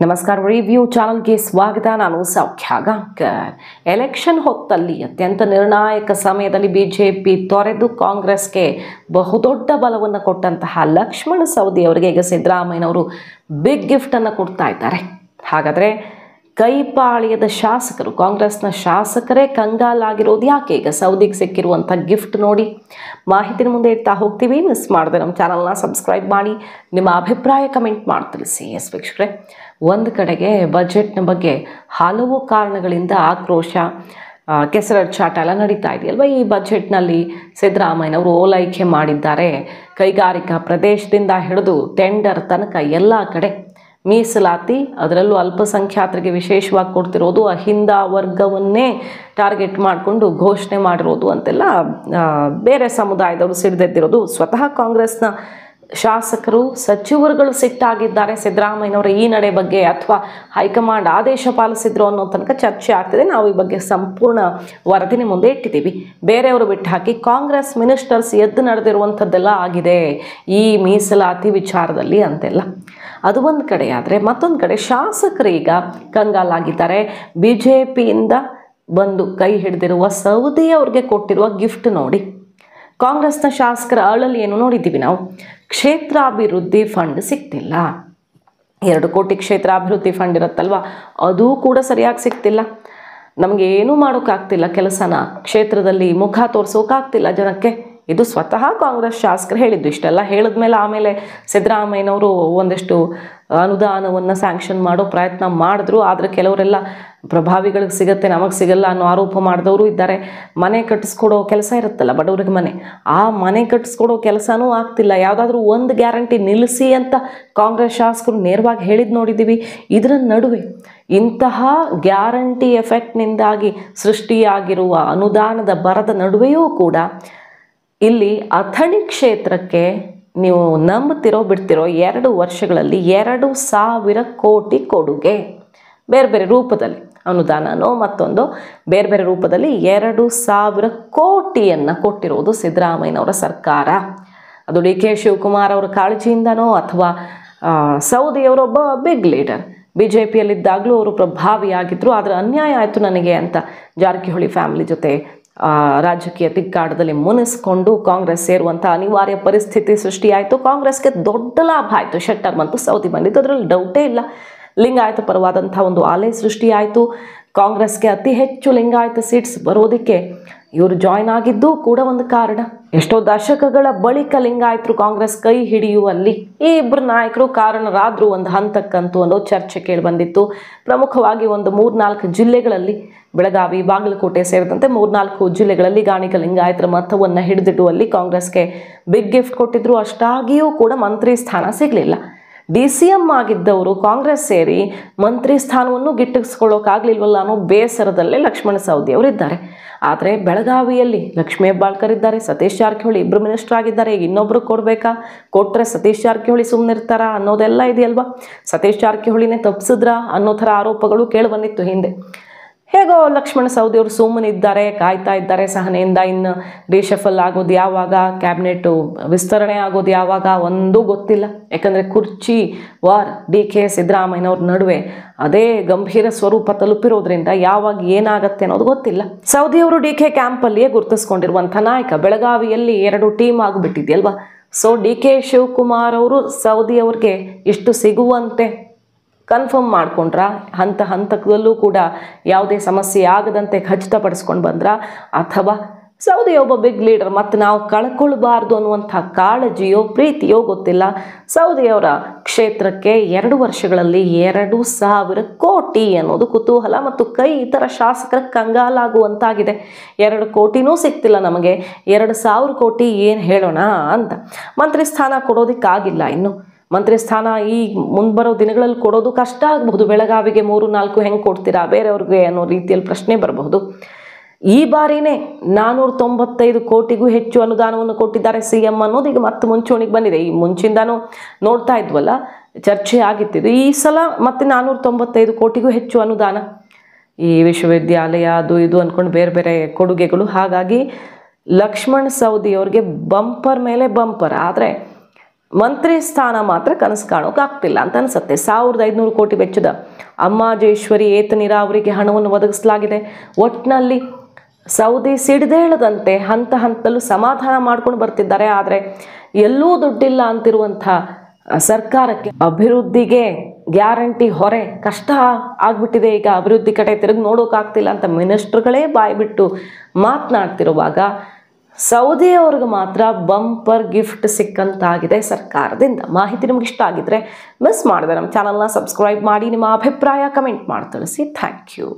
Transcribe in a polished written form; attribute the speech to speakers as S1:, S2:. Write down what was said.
S1: ನಮಸ್ಕಾರ. ರಿವ್ಯೂ ಚಾನಲ್ಗೆ ಸ್ವಾಗತ. ನಾನು ಸೌಖ್ಯ ಗಾಂವ್ಕರ್. ಎಲೆಕ್ಷನ್ ಹೊತ್ತಲ್ಲಿ ಅತ್ಯಂತ ನಿರ್ಣಾಯಕ ಸಮಯದಲ್ಲಿ ಬಿಜೆಪಿ ತೊರೆದು ಕಾಂಗ್ರೆಸ್ಗೆ ಬಹುದೊಡ್ಡ ಬಲವನ್ನು ಕೊಟ್ಟಂತಹ ಲಕ್ಷ್ಮಣ ಸವದಿ ಅವರಿಗೆ ಈಗ ಸಿದ್ದರಾಮಯ್ಯನವರು ಬಿಗ್ ಗಿಫ್ಟನ್ನು ಕೊಡ್ತಾ ಇದ್ದಾರೆ. ಹಾಗಾದರೆ ಕೈಪಾಳ್ಯದ ಶಾಸಕರು, ಕಾಂಗ್ರೆಸ್ನ ಶಾಸಕರೇ ಕಂಗಾಲಾಗಿರೋದು ಯಾಕೆ? ಈಗ ಸೌದಿಗೆ ಸಿಕ್ಕಿರುವಂಥ ಗಿಫ್ಟ್ ನೋಡಿ ಮಾಹಿತಿನ ಮುಂದೆ ಇಡ್ತಾ ಹೋಗ್ತೀವಿ. ಮಿಸ್ ಮಾಡದೆ ನಮ್ಮ ಚಾನಲ್ನ ಸಬ್ಸ್ಕ್ರೈಬ್ ಮಾಡಿ, ನಿಮ್ಮ ಅಭಿಪ್ರಾಯ ಕಮೆಂಟ್ ಮಾಡಿ ತಿಳಿಸಿ. ಎಸ್ ವೀಕ್ಷಕರೇ, ಒಂದು ಕಡೆಗೆ ಬಜೆಟ್ನ ಬಗ್ಗೆ ಹಲವು ಕಾರಣಗಳಿಂದ ಆಕ್ರೋಶ, ಕೆಸರಚಾಟ ಎಲ್ಲ ನಡೀತಾ ಇದೆಯಲ್ವ. ಈ ಬಜೆಟ್ನಲ್ಲಿ ಸಿದ್ದರಾಮಯ್ಯನವರು ಓಲೈಕೆ ಮಾಡಿದ್ದಾರೆ. ಕೈಗಾರಿಕಾ ಪ್ರದೇಶದಿಂದ ಹಿಡಿದು ಟೆಂಡರ್ ತನಕ ಎಲ್ಲ ಕಡೆ ಮೀಸಲಾತಿ, ಅದರಲ್ಲೂ ಅಲ್ಪಸಂಖ್ಯಾತರಿಗೆ ವಿಶೇಷವಾಗಿ ಕೊಡ್ತಿರೋದು, ಅಹಿಂದ ವರ್ಗವನ್ನೇ ಟಾರ್ಗೆಟ್ ಮಾಡಿಕೊಂಡು ಘೋಷಣೆ ಮಾಡಿರೋದು ಅಂತೆಲ್ಲ ಬೇರೆ ಸಮುದಾಯದವರು ಸಿಡಿದೆದ್ದಿರೋದು. ಸ್ವತಃ ಕಾಂಗ್ರೆಸ್ನ ಶಾಸಕರು, ಸಚಿವರುಗಳು ಸಿಟ್ಟಾಗಿದ್ದಾರೆ ಸಿದ್ದರಾಮಯ್ಯನವರ ಈ ನಡೆ ಬಗ್ಗೆ. ಅಥವಾ ಹೈಕಮಾಂಡ್ ಆದೇಶ ಪಾಲಿಸಿದ್ರು ಅನ್ನೋ ತನಕ ಚರ್ಚೆ ಆಗ್ತಿದೆ. ನಾವು ಈ ಬಗ್ಗೆ ಸಂಪೂರ್ಣ ವರದಿನ ಮುಂದೆ ಇಟ್ಟಿದ್ದೀವಿ. ಬೇರೆಯವರು ಬಿಟ್ಟು ಹಾಕಿ ಕಾಂಗ್ರೆಸ್ ಮಿನಿಸ್ಟರ್ಸ್ ಎದ್ದು ನಡೆದಿರುವಂಥದ್ದೆಲ್ಲ ಆಗಿದೆ ಈ ಮೀಸಲಾತಿ ವಿಚಾರದಲ್ಲಿ ಅಂತೆಲ್ಲ. ಅದು ಒಂದು ಕಡೆ ಆದರೆ, ಮತ್ತೊಂದು ಕಡೆ ಶಾಸಕರೀಗ ಕಂಗಾಲಾಗಿದ್ದಾರೆ. ಬಿಜೆಪಿಯಿಂದ ಬಂದು ಕೈ ಹಿಡಿದಿರುವ ಸೌದಿ ಅವ್ರಿಗೆ ಕೊಟ್ಟಿರುವ ಗಿಫ್ಟ್ ನೋಡಿ. ಕಾಂಗ್ರೆಸ್ನ ಶಾಸಕರ ಅಳಲು ಏನು ನೋಡಿದ್ದೀವಿ ನಾವು. ಕ್ಷೇತ್ರಾಭಿವೃದ್ಧಿ ಫಂಡ್ ಸಿಗ್ತಿಲ್ಲ. 2 ಕೋಟಿ ಕ್ಷೇತ್ರಾಭಿವೃದ್ಧಿ ಫಂಡ್ ಇರುತ್ತಲ್ವ, ಅದು ಕೂಡ ಸರಿಯಾಗಿ ಸಿಗ್ತಿಲ್ಲ. ನಮಗೆ ಏನೂ ಮಾಡೋಕ್ಕಾಗ್ತಿಲ್ಲ. ಕೆಲಸನ ಕ್ಷೇತ್ರದಲ್ಲಿ ಮುಖ ತೋರಿಸೋಕ್ಕಾಗ್ತಿಲ್ಲ ಜನಕ್ಕೆ. ಇದು ಸ್ವತಃ ಕಾಂಗ್ರೆಸ್ ಶಾಸಕರು ಹೇಳಿದ್ದು. ಇಷ್ಟೆಲ್ಲ ಹೇಳಿದ್ಮೇಲೆ ಆಮೇಲೆ ಸಿದ್ದರಾಮಯ್ಯನವರು ಒಂದಿಷ್ಟು ಅನುದಾನವನ್ನು ಸ್ಯಾಂಕ್ಷನ್ ಮಾಡೋ ಪ್ರಯತ್ನ ಮಾಡಿದ್ರು. ಆದರೆ ಕೆಲವರೆಲ್ಲ ಪ್ರಭಾವಿಗಳಿಗೆ ಸಿಗುತ್ತೆ, ನಮಗೆ ಸಿಗಲ್ಲ ಅನ್ನೋ ಆರೋಪ ಮಾಡಿದವರು ಇದ್ದಾರೆ. ಮನೆ ಕಟ್ಟಿಸ್ಕೊಡೋ ಕೆಲಸ ಇರುತ್ತಲ್ಲ ಬಡವ್ರಿಗೆ ಮನೆ, ಆ ಮನೆ ಕಟ್ಟಿಸ್ಕೊಡೋ ಕೆಲಸನೂ ಆಗ್ತಿಲ್ಲ. ಯಾವುದಾದ್ರೂ ಒಂದು ಗ್ಯಾರಂಟಿ ನಿಲ್ಲಿಸಿ ಅಂತ ಕಾಂಗ್ರೆಸ್ ಶಾಸಕರು ನೇರವಾಗಿ ಹೇಳಿದ್ದು ನೋಡಿದ್ದೀವಿ. ಇದರ ನಡುವೆ ಇಂತಹ ಗ್ಯಾರಂಟಿ ಎಫೆಕ್ಟ್ನಿಂದಾಗಿ ಸೃಷ್ಟಿಯಾಗಿರುವ ಅನುದಾನದ ಬರದ ನಡುವೆಯೂ ಕೂಡ ಇಲ್ಲಿ ಅಥಣಿ ಕ್ಷೇತ್ರಕ್ಕೆ ನೀವು ನಂಬುತ್ತಿರೋ ಬಿಡ್ತಿರೋ 2 ವರ್ಷಗಳಲ್ಲಿ 2,000 ಕೋಟಿ ಕೊಡುಗೆ, ಬೇರೆ ಬೇರೆ ರೂಪದಲ್ಲಿ, ಅನುದಾನನೋ ಮತ್ತೊಂದು ಬೇರೆ ಬೇರೆ ರೂಪದಲ್ಲಿ 2,000 ಕೋಟಿಯನ್ನು ಕೊಟ್ಟಿರೋದು ಸಿದ್ದರಾಮಯ್ಯನವರ ಸರ್ಕಾರ. ಅದು ಡಿ ಕೆ ಶಿವಕುಮಾರ್ ಅವರ ಕಾಳಜಿಯಿಂದನೋ ಅಥವಾ ಸೌದಿಯವರೊಬ್ಬ ಬಿಗ್ ಲೀಡರ್, BJPಯಲ್ಲಿದ್ದಾಗಲೂ ಅವರು ಪ್ರಭಾವಿಯಾಗಿದ್ದರು. ಆದರೆ ಅನ್ಯಾಯ ಆಯಿತು ನನಗೆ ಅಂತ ಜಾರಕಿಹೊಳಿ ಫ್ಯಾಮಿಲಿ ಜೊತೆ ರಾಜಕೀಯ ತಿಕ್ಕಾಟದಲ್ಲಿ ಮುನಿಸ್ಕೊಂಡು ಕಾಂಗ್ರೆಸ್ ಸೇರುವಂಥ ಅನಿವಾರ್ಯ ಪರಿಸ್ಥಿತಿ ಸೃಷ್ಟಿಯಾಯಿತು. ಕಾಂಗ್ರೆಸ್ಗೆ ದೊಡ್ಡ ಲಾಭ ಆಯಿತು. ಶೆಟ್ಟರ್ ಮತ್ತು ಸೌದಿ ಬಂದಿದ್ದು, ಅದರಲ್ಲಿ ಡೌಟೇ ಇಲ್ಲ. ಲಿಂಗಾಯತ ಪರವಾದಂಥ ಒಂದು ಆಲೆ ಸೃಷ್ಟಿಯಾಯಿತು. ಕಾಂಗ್ರೆಸ್ಗೆ ಅತಿ ಹೆಚ್ಚು ಲಿಂಗಾಯತ ಸೀಟ್ಸ್ ಬರೋದಕ್ಕೆ ಇವರು ಜಾಯ್ನ್ ಆಗಿದ್ದು ಕೂಡ ಒಂದು ಕಾರಣ. ಎಷ್ಟೋ ದಶಕಗಳ ಬಳಿಕ ಲಿಂಗಾಯತರು ಕಾಂಗ್ರೆಸ್ ಕೈ ಹಿಡಿಯುವಲ್ಲಿ ಈ ಇಬ್ಬರು ನಾಯಕರು ಕಾರಣರಾದ್ರು ಒಂದು ಹಂತಕ್ಕಂತೂ ಅನ್ನೋ ಚರ್ಚೆ ಕೇಳಿ ಬಂದಿತ್ತು. ಪ್ರಮುಖವಾಗಿ ಒಂದು 3-4 ಜಿಲ್ಲೆಗಳಲ್ಲಿ, ಬೆಳಗಾವಿ, ಬಾಗಲಕೋಟೆ ಸೇರಿದಂತೆ 3-4 ಜಿಲ್ಲೆಗಳಲ್ಲಿ ಗಾಣಿಗ ಲಿಂಗಾಯತರ ಮತವನ್ನು ಹಿಡಿದಿಡುವಲ್ಲಿ ಕಾಂಗ್ರೆಸ್ಗೆ ಬಿಗ್ ಗಿಫ್ಟ್ ಕೊಟ್ಟಿದ್ರು. ಅಷ್ಟಾಗಿಯೂ ಕೂಡ ಮಂತ್ರಿ ಸ್ಥಾನ ಸಿಗಲಿಲ್ಲ. DCM ಆಗಿದ್ದವರು ಕಾಂಗ್ರೆಸ್ ಸೇರಿ ಮಂತ್ರಿ ಸ್ಥಾನವನ್ನು ಗಿಟ್ಟಿಸ್ಕೊಳ್ಳೋಕ್ಕಾಗಲಿಲ್ವಲ್ಲ ಅನ್ನೋ ಬೇಸರದಲ್ಲೇ ಲಕ್ಷ್ಮಣ ಸವದಿ ಅವರಿದ್ದಾರೆ. ಆದರೆ ಬೆಳಗಾವಿಯಲ್ಲಿ ಲಕ್ಷ್ಮೀ ಹೆಬ್ಬಾಳ್ಕರ್ ಇದ್ದಾರೆ, ಸತೀಶ್ ಜಾರಕಿಹೊಳಿ ಇಬ್ಬರು ಮಿನಿಸ್ಟರ್ ಆಗಿದ್ದಾರೆ. ಈಗ ಇನ್ನೊಬ್ರು ಕೊಡಬೇಕಾ? ಕೊಟ್ಟರೆ ಸತೀಶ್ ಜಾರಕಿಹೊಳಿ ಸುಮ್ಮನಿರ್ತಾರಾ ಅನ್ನೋದೆಲ್ಲ ಇದೆಯಲ್ವಾ. ಸತೀಶ್ ಜಾರಕಿಹೊಳಿನೇ ತಪ್ಪಿಸಿದ್ರಾ ಅನ್ನೋ ಥರ ಆರೋಪಗಳು ಕೇಳಿ ಬಂದಿತ್ತು ಹಿಂದೆ. ಹೇಗೋ ಲಕ್ಷ್ಮಣ ಸವದಿ ಅವರು ಸುಮ್ಮನಿದ್ದಾರೆ, ಕಾಯ್ತಾ ಇದ್ದಾರೆ ಸಹನೆಯಿಂದ. ಇನ್ನು ರಿಶಫಲ್ ಆಗೋದು ಯಾವಾಗ, ಕ್ಯಾಬಿನೆಟ್ ವಿಸ್ತರಣೆ ಆಗೋದು ಯಾವಾಗ ಒಂದೂ ಗೊತ್ತಿಲ್ಲ. ಯಾಕಂದರೆ ಕುರ್ಚಿ ವಾರ್ DK ಸಿದ್ದರಾಮಯ್ಯನವ್ರ ನಡುವೆ ಅದೇ ಗಂಭೀರ ಸ್ವರೂಪ ತಲುಪಿರೋದ್ರಿಂದ ಯಾವಾಗ ಏನಾಗತ್ತೆ ಅನ್ನೋದು ಗೊತ್ತಿಲ್ಲ. ಸೌದಿಯವರು DK ಕ್ಯಾಂಪಲ್ಲಿಯೇ ಗುರುತಿಸ್ಕೊಂಡಿರುವಂಥ ನಾಯಕ. ಬೆಳಗಾವಿಯಲ್ಲಿ 2 ಟೀಮ್ ಆಗಿಬಿಟ್ಟಿದೆಯಲ್ವಾ. ಸೊ DK ಶಿವಕುಮಾರ್ ಅವರು ಸೌದಿಯವ್ರಿಗೆ ಇಷ್ಟು ಸಿಗುವಂತೆ ಕನ್ಫರ್ಮ್ ಮಾಡ್ಕೊಂಡ್ರ, ಹಂತದಲ್ಲೂ ಕೂಡ ಯಾವುದೇ ಸಮಸ್ಯೆ ಆಗದಂತೆ ಖಚಿತಪಡಿಸ್ಕೊಂಡು ಬಂದ್ರ, ಅಥವಾ ಸೌದಿ ಒಬ್ಬ ಬಿಗ್ ಲೀಡರ್ ಮತ್ತು ನಾವು ಕಳ್ಕೊಳ್ಬಾರ್ದು ಅನ್ನುವಂಥ ಕಾಳಜಿಯೋ ಪ್ರೀತಿಯೋ ಗೊತ್ತಿಲ್ಲ. ಸೌದಿಯವರ ಕ್ಷೇತ್ರಕ್ಕೆ 2 ವರ್ಷಗಳಲ್ಲಿ 2,000 ಕೋಟಿ ಅನ್ನೋದು ಕುತೂಹಲ ಮತ್ತು ಇತರ ಶಾಸಕರ ಕಂಗಾಲಾಗುವಂತಾಗಿದೆ. 2 ಕೋಟಿನೂ ಸಿಗ್ತಿಲ್ಲ ನಮಗೆ, 2,000 ಕೋಟಿ ಏನು ಹೇಳೋಣ ಅಂತ. ಮಂತ್ರಿ ಸ್ಥಾನ ಕೊಡೋದಕ್ಕಾಗಿಲ್ಲ ಇನ್ನು. ಮಂತ್ರಿ ಸ್ಥಾನ ಈ ಮುಂಬರೋ ದಿನಗಳಲ್ಲಿ ಕೊಡೋದು ಕಷ್ಟ ಆಗಬಹುದು. ಬೆಳಗಾವಿಗೆ 3-4 ಹೆಂಗೆ ಕೊಡ್ತೀರಾ ಬೇರೆಯವ್ರಿಗೆ ಅನ್ನೋ ರೀತಿಯಲ್ಲಿ ಪ್ರಶ್ನೆ ಬರಬಹುದು. ಈ ಬಾರಿನೇ 495 ಕೋಟಿಗೂ ಹೆಚ್ಚು ಅನುದಾನವನ್ನು ಕೊಟ್ಟಿದ್ದಾರೆ CM ಅನ್ನೋದು ಈಗ ಮತ್ತೆ ಮುಂಚೂಣಿಗೆ ಬಂದಿದೆ. ಈ ಮುಂಚಿಂದಾನು ನೋಡ್ತಾ ಇದ್ವಲ್ಲ, ಚರ್ಚೆ ಆಗಿತ್ತಿದ್ದು. ಈ ಸಲ ಮತ್ತೆ 495 ಕೋಟಿಗೂ ಹೆಚ್ಚು ಅನುದಾನ, ಈ ವಿಶ್ವವಿದ್ಯಾಲಯ ಅದು ಇದು ಅಂದ್ಕೊಂಡು ಬೇರೆ ಬೇರೆ ಕೊಡುಗೆಗಳು. ಹಾಗಾಗಿ ಲಕ್ಷ್ಮಣ ಸವದಿ ಅವ್ರಿಗೆ ಬಂಪರ್ ಮೇಲೆ ಬಂಪರ್. ಆದರೆ ಮಂತ್ರಿ ಸ್ಥಾನ ಮಾತ್ರ ಕನಸು ಕಾಣೋಕ್ಕಾಗ್ತಿಲ್ಲ ಅಂತ ಅನಿಸುತ್ತೆ. 1500 ಕೋಟಿ ವೆಚ್ಚದ ಅಮ್ಮಾಜೇಶ್ವರಿ ಏತ ನೀರಾವರಿಗೆ ಹಣವನ್ನು ಒದಗಿಸಲಾಗಿದೆ. ಒಟ್ಟಿನಲ್ಲಿ ಸೌದಿ ಸಿಡಿದೇಳದಂತೆ ಹಂತ ಹಂತದಲ್ಲೂ ಸಮಾಧಾನ ಮಾಡ್ಕೊಂಡು ಬರ್ತಿದ್ದಾರೆ. ಆದರೆ ಎಲ್ಲೂ ದುಡ್ಡಿಲ್ಲ ಅಂತಿರುವಂಥ ಸರ್ಕಾರಕ್ಕೆ ಅಭಿವೃದ್ಧಿಗೆ ಗ್ಯಾರಂಟಿ ಹೊರೆ ಕಷ್ಟ ಆಗ್ಬಿಟ್ಟಿದೆ. ಈಗ ಅಭಿವೃದ್ಧಿ ಕಡೆ ತಿರುಗಿ ನೋಡೋಕ್ಕಾಗ್ತಿಲ್ಲ ಅಂತ ಮಿನಿಸ್ಟ್ರುಗಳೇ ಬಾಯ್ಬಿಟ್ಟು ಮಾತನಾಡ್ತಿರುವಾಗ ಸೌದಿಯವ್ರಿಗೆ ಮಾತ್ರ ಬಂಪರ್ ಗಿಫ್ಟ್ ಸಿಕ್ಕಂತಾಗಿದೆ ಸರ್ಕಾರದಿಂದ. ಮಾಹಿತಿ ನಿಮ್ಗೆ ಇಷ್ಟ ಆಗಿದ್ರೆ ಮಿಸ್ ಮಾಡಿದೆ ನಮ್ಮ ಚಾನಲ್ನ ಸಬ್ಸ್ಕ್ರೈಬ್ ಮಾಡಿ, ನಿಮ್ಮ ಅಭಿಪ್ರಾಯ ಕಮೆಂಟ್ ಮಾಡಿ ತಿಳಿಸಿ. Thank you.